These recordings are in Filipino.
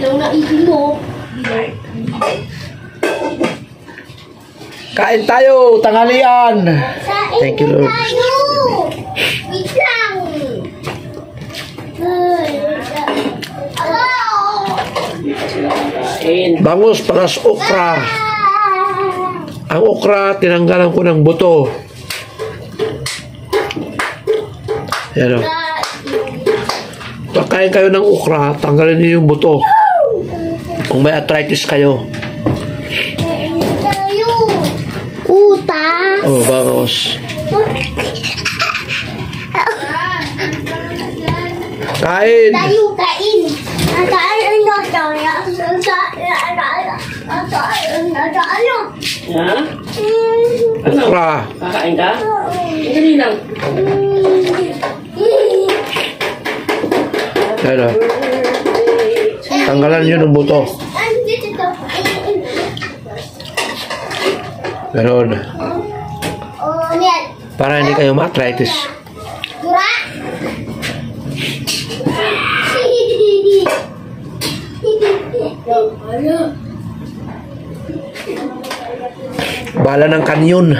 Ilaw na isin mo. Kain tayo, tanghalian. Thank you, Lord. Wait lang. Bangus plus okra. Ang okra, tinanggalan ko ng buto. Yan o. Pagkain kayo ng okra, tanggalin niyo yung buto. Kung may arthritis kayo. Uta. Oh, bangus. Kain. Tayo kain. Ha? Okra. Kakain ka? Dali lang. Yan o. Tanggalan niyo ng buto. Ganon. Para hindi kayo ma-arthritis. Bala ng kanyon.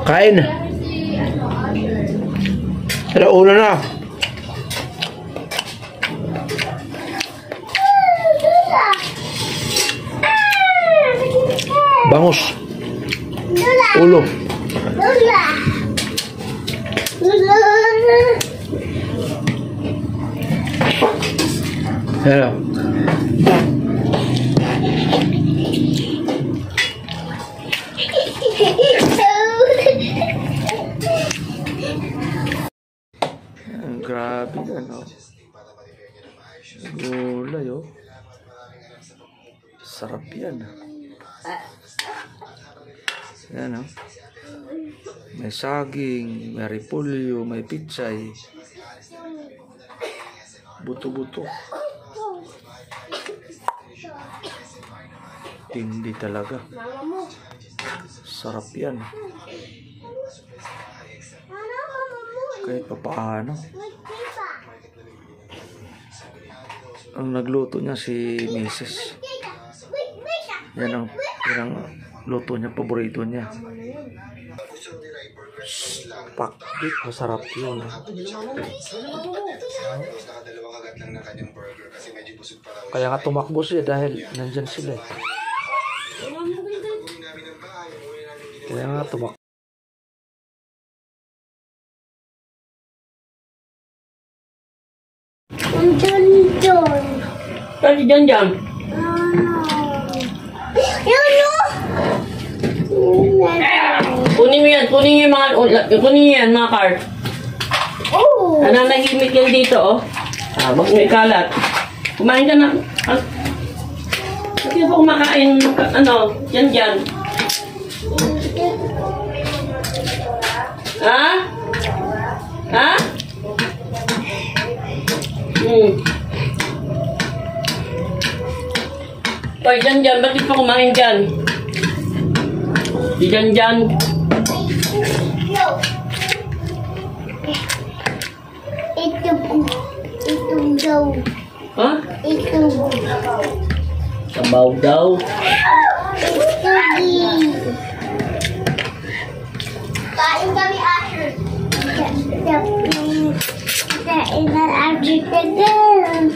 Kain. Pero una na. Bangus. Ulo. Hello. Grabe ano. Gulay oh. Sarap yan. Yan oh. May saging, may repolyo, may pichay. Buto-buto. Tindi talaga. Sarap yan. Kahit papaano. Ang nagluto niya si Mrs. Yan ang luto niya, paborito niya. Pakbit, masarap yun. Kaya nga tumakbo siya dahil nandyan sila. Kaya nga tumakbo. Kasi dyan. Kunin mo yan mga card. Nananahimik yan dito oh. Wag mo ikalat. Kumain ka na. Hindi po kumakain dyan. Ha? Ha? Hoy, dyan. Bakit pa kumain dyan? Di dyan. Ito daw. Ha? Ito. Sabaw daw. Kain kami after. Kain na after today.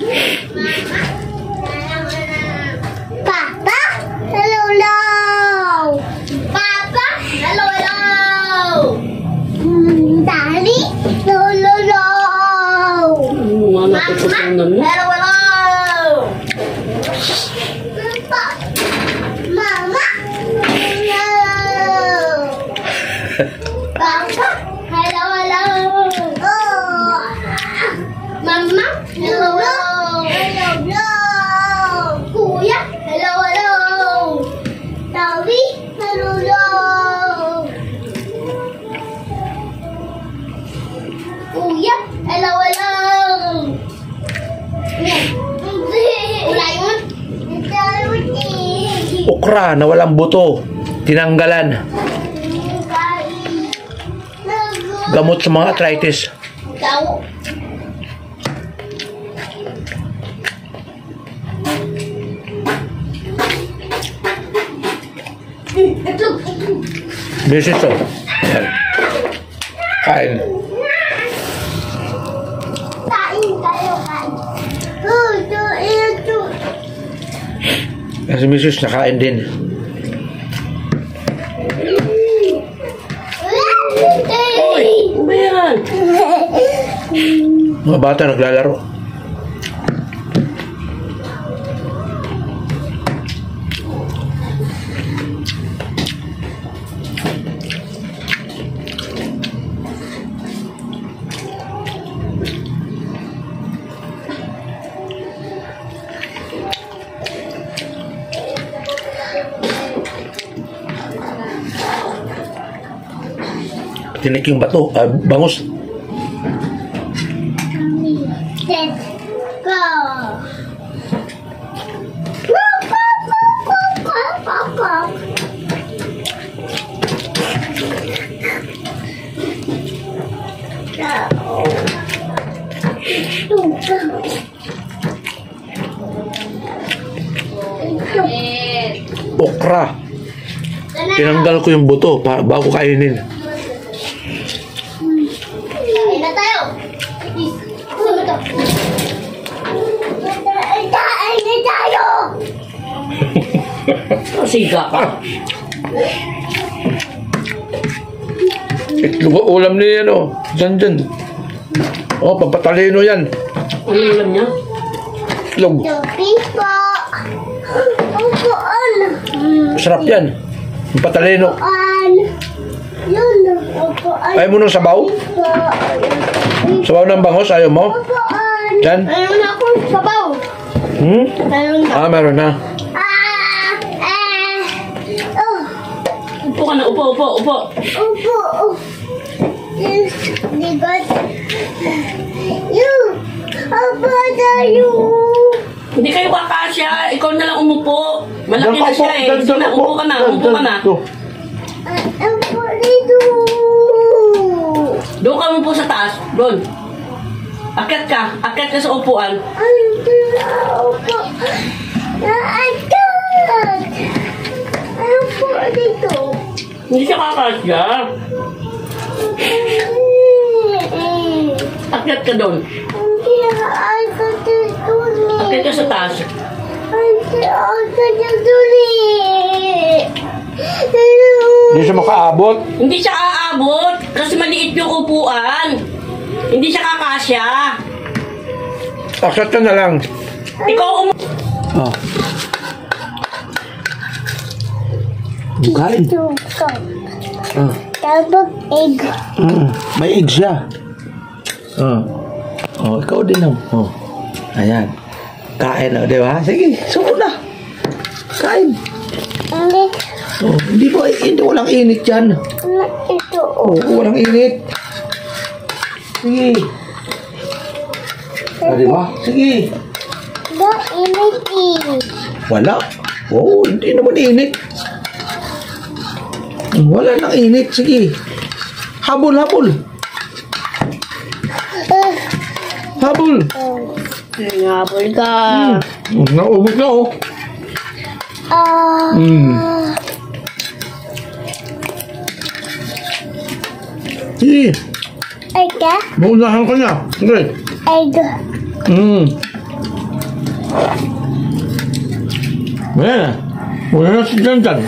Papa, hello. Papa, hello. Daddy, hello. Mama, hello. Mama, hello. Papa, hello. Oh. Mama, hello. Kuya, hello. Tawi, hello. Kuya, hello. Okra na walang buto. Tinanggalan. Gamot sa mga arthritis. Itlog. Misis to. Ayan. Kain. Kain kayo, kain. Ito. Kasi misis nakain din. Uy, ano ba yan? Mga bata naglalaro. Tinik yung bato, bangus. Let's go. Okra. Tinanggal ko yung buto bago kainin. Kain na tayo. Kain na tayo. Siga ka. Itlog ulam ni ano, dyan. Oh, pampatalino yan. Ano yung alam niya? Itlog. Tupis po. Upuan. Sarap yan. Pampatalino. Upuan. Yun. Upuan. Ayaw mo ng sabaw? Sabaw ng bangos, ayaw mo? Upuan. Yan. Mayroon na akong sabaw. Mayroon na. Meron na. Upo ka na, upo. Upo. Yes, digot. You. Upo tayo. Hindi kayo kakasya. Ikaw na lang umupo. Malaki na siya eh. Sige na, upo ka na. Upo ka na. Upo dito. Doon ka umupo sa taas. Doon. Akyat ka. Akyat ka sa upuan. Upo. Naakyat. Upo dito. Hindi siya kakasya. Akyat ka doon. Hindi naakyat dito. Akyat ka sa taas. Hindi naakyat dito. Hindi siya makaabot. Hindi siya aabot. Kasi maliit yung upuan. Hindi siya kakasya. Aksat ka na lang. Ikaw Oh. Kain. Ah. Tabag egg. May egg siya. Oh, ikaw din oh. Oh. Ayan. Kain na, di ba? Sige, suko na. Kain. Hindi. Oh, hindi walang init yan. Ito. Oh, walang init. Sige. Di ba? Sige. The init. Wala. Oh, hindi naman init. Wala nang init. Sige. Habol. Habol. Ngabol ka. Naubos na oh. Sige. Egg. Maunahan ka na. Sige. Egg. Wala na. Wala na si Janjan.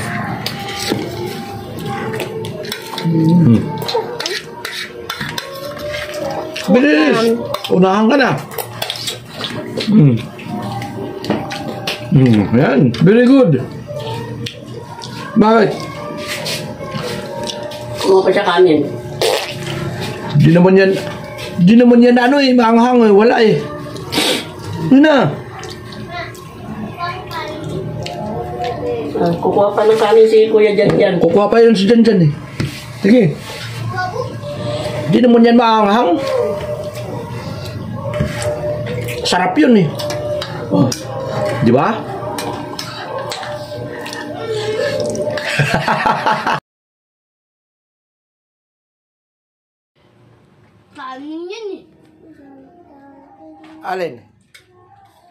Bilis. Unahan ka na. Ayan. Very good. Bakit? Kumuha pa siya kanin. Di naman yan ano eh, maanghang eh, wala eh. Yun na. Kukuha pa ng kanin si Kuya Janjan. Kukuha pa yun si Janjan eh. Sige. Di naman yan maanghang. Sarap yun eh. Oh. Di ba? Kanin yan eh. Alin?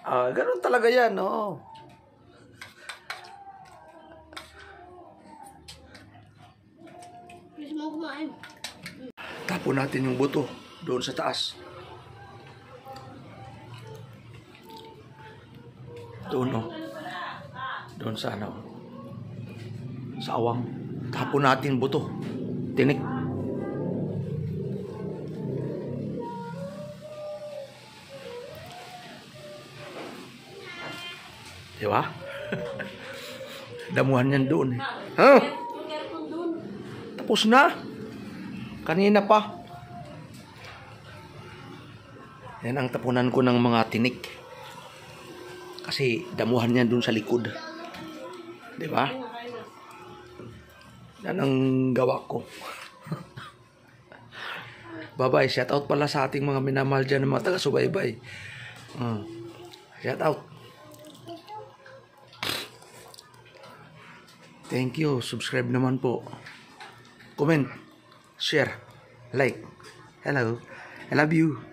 Ganun talaga yan, oo. nang kumain. Tapon natin yung buto doon sa taas. Doon, oh. Doon sa ano. Sa awang. Tapon natin buto. Tinik. Di ba? Damuhan yan doon. Ha? Tapos na. Kanina pa. Yan ang tapunan ko ng mga tinik. Kasi damuhan yan doon sa likod. Di ba? Yan ang gawa ko. Bye-bye. Shout out pala sa ating mga minamahal dyan ng mga taga-subaybay. Shout out. Thank you. Subscribe naman po. Comment. Share. Like. Hello. I love you.